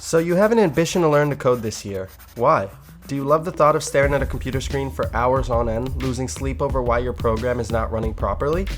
So you have an ambition to learn to code this year. Why? Do you love the thought of staring at a computer screen for hours on end, losing sleep over why your program is not running properly?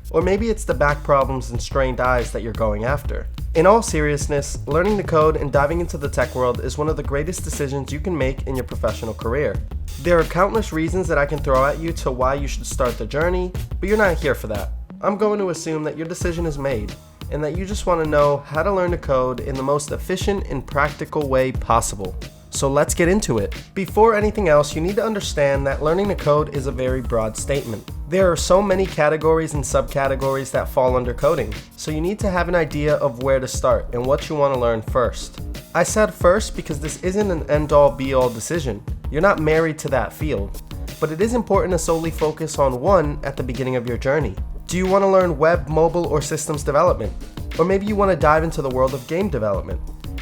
Or maybe it's the back problems and strained eyes that you're going after. In all seriousness, learning to code and diving into the tech world is one of the greatest decisions you can make in your professional career. There are countless reasons that I can throw at you to why you should start the journey, but you're not here for that. I'm going to assume that your decision is made, and that you just want to know how to learn to code in the most efficient and practical way possible. So let's get into it. Before anything else, you need to understand that learning to code is a very broad statement. There are so many categories and subcategories that fall under coding, so you need to have an idea of where to start and what you want to learn first. I said first because this isn't an end-all be-all decision. You're not married to that field, but it is important to solely focus on one at the beginning of your journey. Do you want to learn web, mobile, or systems development? Or maybe you want to dive into the world of game development.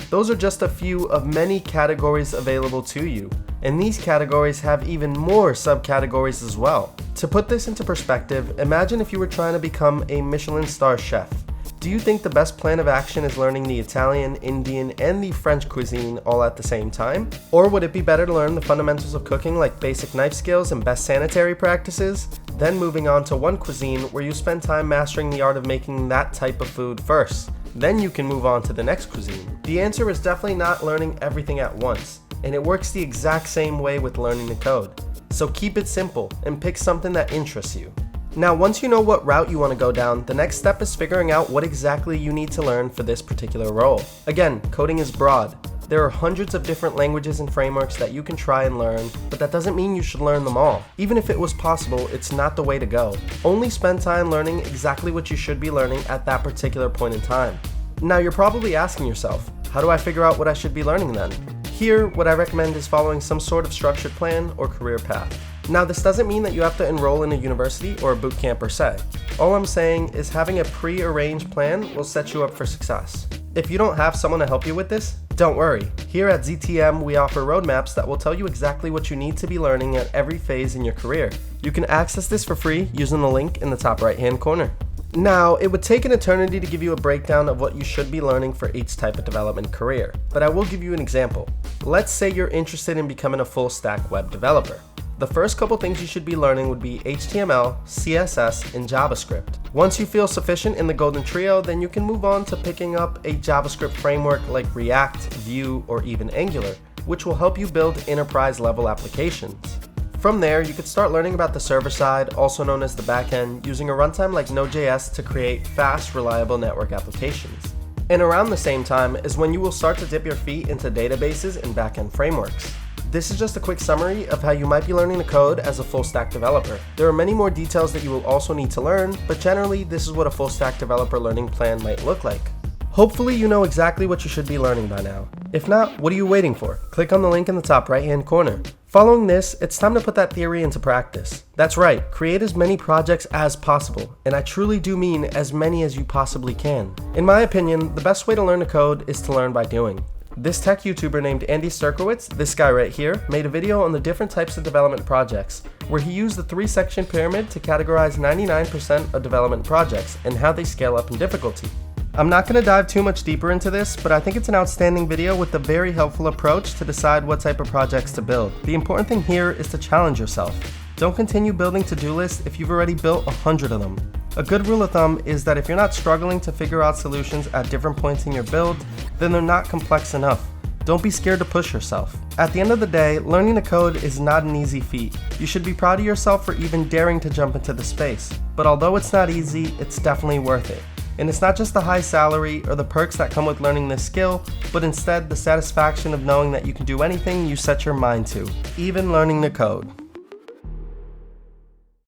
Those are just a few of many categories available to you, and these categories have even more subcategories as well. To put this into perspective, imagine if you were trying to become a Michelin star chef. Do you think the best plan of action is learning the Italian, Indian, and the French cuisine all at the same time? Or would it be better to learn the fundamentals of cooking like basic knife skills and best sanitary practices, then moving on to one cuisine where you spend time mastering the art of making that type of food first? Then you can move on to the next cuisine. The answer is definitely not learning everything at once, and it works the exact same way with learning to code. So keep it simple and pick something that interests you. Now, once you know what route you want to go down, the next step is figuring out what exactly you need to learn for this particular role. Again, coding is broad. There are hundreds of different languages and frameworks that you can try and learn, but that doesn't mean you should learn them all. Even if it was possible, it's not the way to go. Only spend time learning exactly what you should be learning at that particular point in time. Now, you're probably asking yourself, how do I figure out what I should be learning then? Here, what I recommend is following some sort of structured plan or career path. Now, this doesn't mean that you have to enroll in a university or a boot camp per se. All I'm saying is having a pre-arranged plan will set you up for success. If you don't have someone to help you with this, don't worry. Here at ZTM, we offer roadmaps that will tell you exactly what you need to be learning at every phase in your career. You can access this for free using the link in the top right-hand corner. Now, it would take an eternity to give you a breakdown of what you should be learning for each type of development career, but I will give you an example. Let's say you're interested in becoming a full-stack web developer. The first couple things you should be learning would be HTML, CSS, and JavaScript. Once you feel sufficient in the golden trio, then you can move on to picking up a JavaScript framework like React, Vue, or even Angular, which will help you build enterprise-level applications. From there, you could start learning about the server side, also known as the backend, using a runtime like Node.js to create fast, reliable network applications. And around the same time is when you will start to dip your feet into databases and backend frameworks. This is just a quick summary of how you might be learning to code as a full-stack developer. There are many more details that you will also need to learn, but generally this is what a full-stack developer learning plan might look like. Hopefully you know exactly what you should be learning by now. If not, what are you waiting for? Click on the link in the top right-hand corner. Following this, it's time to put that theory into practice. That's right, create as many projects as possible, and I truly do mean as many as you possibly can. In my opinion, the best way to learn to code is to learn by doing. This tech YouTuber named Andy Serkowitz, this guy right here, made a video on the different types of development projects, where he used the 3-section pyramid to categorize 99% of development projects and how they scale up in difficulty. I'm not going to dive too much deeper into this, but I think it's an outstanding video with a very helpful approach to decide what type of projects to build. The important thing here is to challenge yourself. Don't continue building to-do lists if you've already built 100 of them. A good rule of thumb is that if you're not struggling to figure out solutions at different points in your build, then they're not complex enough. Don't be scared to push yourself. At the end of the day, learning to code is not an easy feat. You should be proud of yourself for even daring to jump into the space. But although it's not easy, it's definitely worth it. And it's not just the high salary or the perks that come with learning this skill, but instead the satisfaction of knowing that you can do anything you set your mind to, even learning to code.